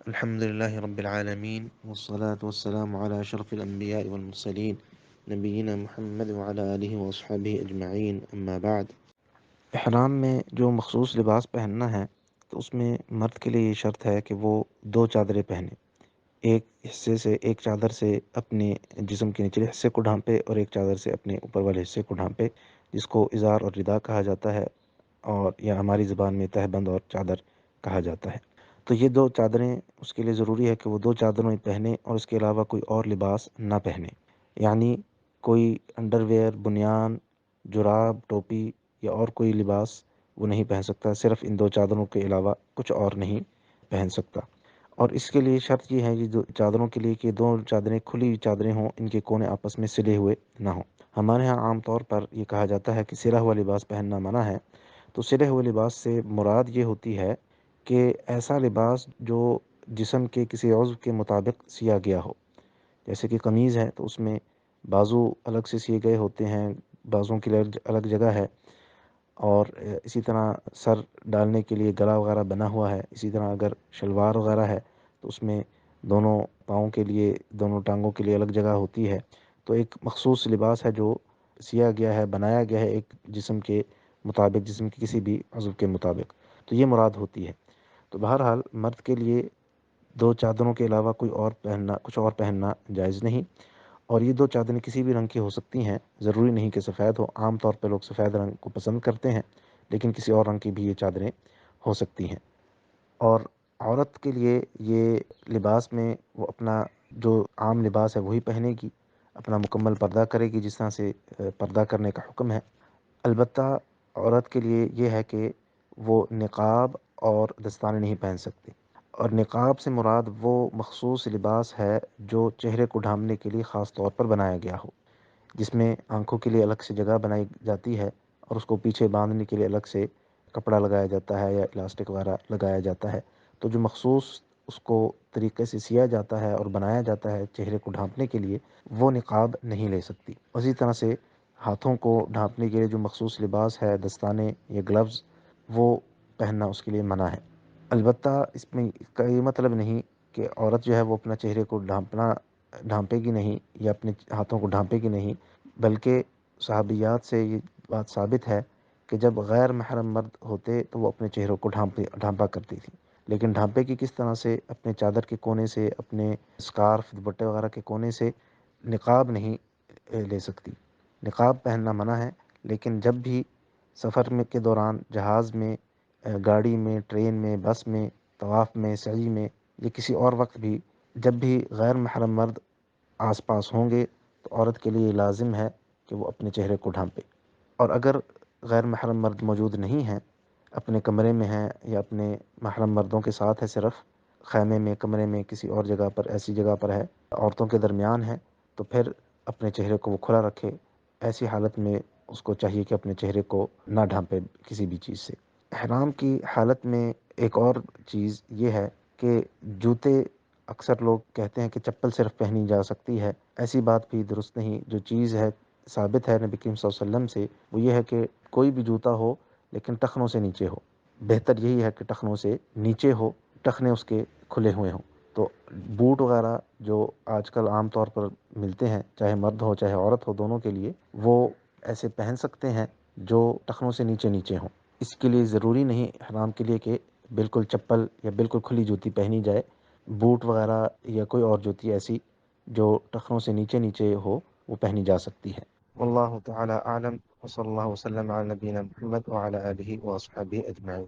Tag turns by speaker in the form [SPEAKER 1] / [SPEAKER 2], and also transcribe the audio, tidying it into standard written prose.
[SPEAKER 1] الحمد لله رب العالمين والصلاة والسلام على أشرف الأنبياء والمرسلين نبينا محمد وعلى آله وأصحابه أجمعين أما بعد۔ احرام میں جو مخصوص لباس پہننا ہے تو اس میں مرد کے لیے یہ شرط ہے کہ وہ دو چادریں پہنے، ایک چادر سے اپنے جسم کے نچلے حصے کو ڈھانپے اور ایک چادر سے اپنے اوپر والے حصے کو ڈھانپے، جس کو ازار اور رداء کہا جاتا ہے، اور یا ہماری زبان میں تہبند اور چادر کہا جاتا ہے۔ تو یہ دو چادریں اس کے لیے ضروری ہے کہ وہ دو چادروں ہی پہنے اور اس کے علاوہ کوئی اور لباس نہ پہنے، یعنی کوئی انڈر ویئر، بنیان، جراب، ٹوپی یا اور کوئی لباس وہ نہیں پہن سکتا، صرف ان دو چادروں کے علاوہ کچھ اور نہیں پہن سکتا۔ اور اس کے لیے شرط یہ ہے کہ چادروں کے لیے کہ دو چادریں کھلی ہوئی چادریں ہوں، ان کے کونے آپس میں سلے ہوئے نہ ہوں۔ ہمارے ہاں عام طور پر یہ کہا جاتا ہے کہ سلا ہوا لباس پہننا منع ہے، تو سلے ہوئے لباس سے مراد یہ ہوتی ہے کہ ایسا لباس جو جسم کے کسی عضو کے مطابق سیا گیا ہو، جیسے کہ قمیض ہے تو اس میں بازو الگ سے سیے گئے ہوتے ہیں، بازوں کی الگ جگہ ہے، اور اسی طرح سر ڈالنے کے لیے گلا وغیرہ بنا ہوا ہے۔ اسی طرح اگر شلوار وغیرہ ہے تو اس میں دونوں پاؤں کے لیے، دونوں ٹانگوں کے لیے الگ جگہ ہوتی ہے۔ تو ایک مخصوص لباس ہے جو سیا گیا ہے، بنایا گیا ہے ایک جسم کے مطابق، جسم کے کسی بھی عضو کے مطابق، تو یہ مراد ہوتی ہے۔ تو بہرحال مرد کے لیے دو چادروں کے علاوہ کچھ اور پہننا جائز نہیں، اور یہ دو چادریں کسی بھی رنگ کی ہو سکتی ہیں، ضروری نہیں کہ سفید ہو۔ عام طور پہ لوگ سفید رنگ کو پسند کرتے ہیں، لیکن کسی اور رنگ کی بھی یہ چادریں ہو سکتی ہیں۔ اور عورت کے لیے یہ لباس میں وہ اپنا جو عام لباس ہے وہی پہنے گی، اپنا مکمل پردہ کرے گی جس طرح سے پردہ کرنے کا حکم ہے۔ البتہ عورت کے لیے یہ ہے کہ وہ نقاب اور دستانے نہیں پہن سکتی، اور نقاب سے مراد وہ مخصوص لباس ہے جو چہرے کو ڈھانپنے کے لیے خاص طور پر بنایا گیا ہو، جس میں آنکھوں کے لیے الگ سے جگہ بنائی جاتی ہے اور اس کو پیچھے باندھنے کے لیے الگ سے کپڑا لگایا جاتا ہے یا الاسٹک وغیرہ لگایا جاتا ہے۔ تو جو مخصوص اس کو طریقے سے سیا جاتا ہے اور بنایا جاتا ہے چہرے کو ڈھانپنے کے لیے، وہ نقاب نہیں لے سکتی۔ اسی طرح سے ہاتھوں کو ڈھانپنے کے لیے جو مخصوص لباس ہے، دستانے یا گلوز، وہ پہننا اس کے لیے منع ہے۔ البتہ اس میں اس کا یہ مطلب نہیں کہ عورت جو ہے وہ اپنا چہرے کو ڈھانپے گی نہیں یا اپنے ہاتھوں کو ڈھانپے گی نہیں، بلکہ صحابیات سے یہ بات ثابت ہے کہ جب غیر محرم مرد ہوتے تو وہ اپنے چہروں کو ڈھانپا کرتی تھی، لیکن ڈھانپے کی کس طرح سے؟ اپنے چادر کے کونے سے، اپنے اسکارف دوپٹے وغیرہ کے کونے سے۔ نقاب نہیں لے سکتی، نقاب پہننا منع ہے، لیکن جب بھی سفر میں کے دوران، جہاز میں، گاڑی میں، ٹرین میں، بس میں، طواف میں، سعی میں، یا کسی اور وقت بھی جب بھی غیر محرم مرد آس پاس ہوں گے تو عورت کے لیے لازم ہے کہ وہ اپنے چہرے کو ڈھانپے۔ اور اگر غیر محرم مرد موجود نہیں ہیں، اپنے کمرے میں ہیں یا اپنے محرم مردوں کے ساتھ ہے، صرف خیمے میں، کمرے میں، کسی اور جگہ پر، ایسی جگہ پر ہے، عورتوں کے درمیان ہے، تو پھر اپنے چہرے کو وہ کھلا رکھے۔ ایسی حالت میں اس کو چاہیے کہ اپنے چہرے کو نہ ڈھانپے کسی بھی چیز سے۔ احرام کی حالت میں ایک اور چیز یہ ہے کہ جوتے، اکثر لوگ کہتے ہیں کہ چپل صرف پہنی جا سکتی ہے، ایسی بات بھی درست نہیں۔ جو چیز ہے ثابت ہے نبی کریم صلی اللہ علیہ وسلم سے، وہ یہ ہے کہ کوئی بھی جوتا ہو لیکن ٹخنوں سے نیچے ہو۔ بہتر یہی ہے کہ ٹخنوں سے نیچے ہو، ٹخنے اس کے کھلے ہوئے ہوں۔ تو بوٹ وغیرہ جو آج کل عام طور پر ملتے ہیں، چاہے مرد ہو چاہے عورت ہو، دونوں کے لیے وہ ایسے پہن سکتے ہیں جو ٹخنوں سے نیچے نیچے ہوں۔ اس کے لیے ضروری نہیں احرام کے لیے کہ بالکل چپل یا بالکل کھلی جوتی پہنی جائے۔ بوٹ وغیرہ یا کوئی اور جوتی ایسی جو ٹخنوں سے نیچے نیچے ہو، وہ پہنی جا سکتی ہے۔ واللہ تعالی اعلم، وصلی اللہ وسلم علی نبینا محمد وعلی آلہ واصحابہ اجمعین۔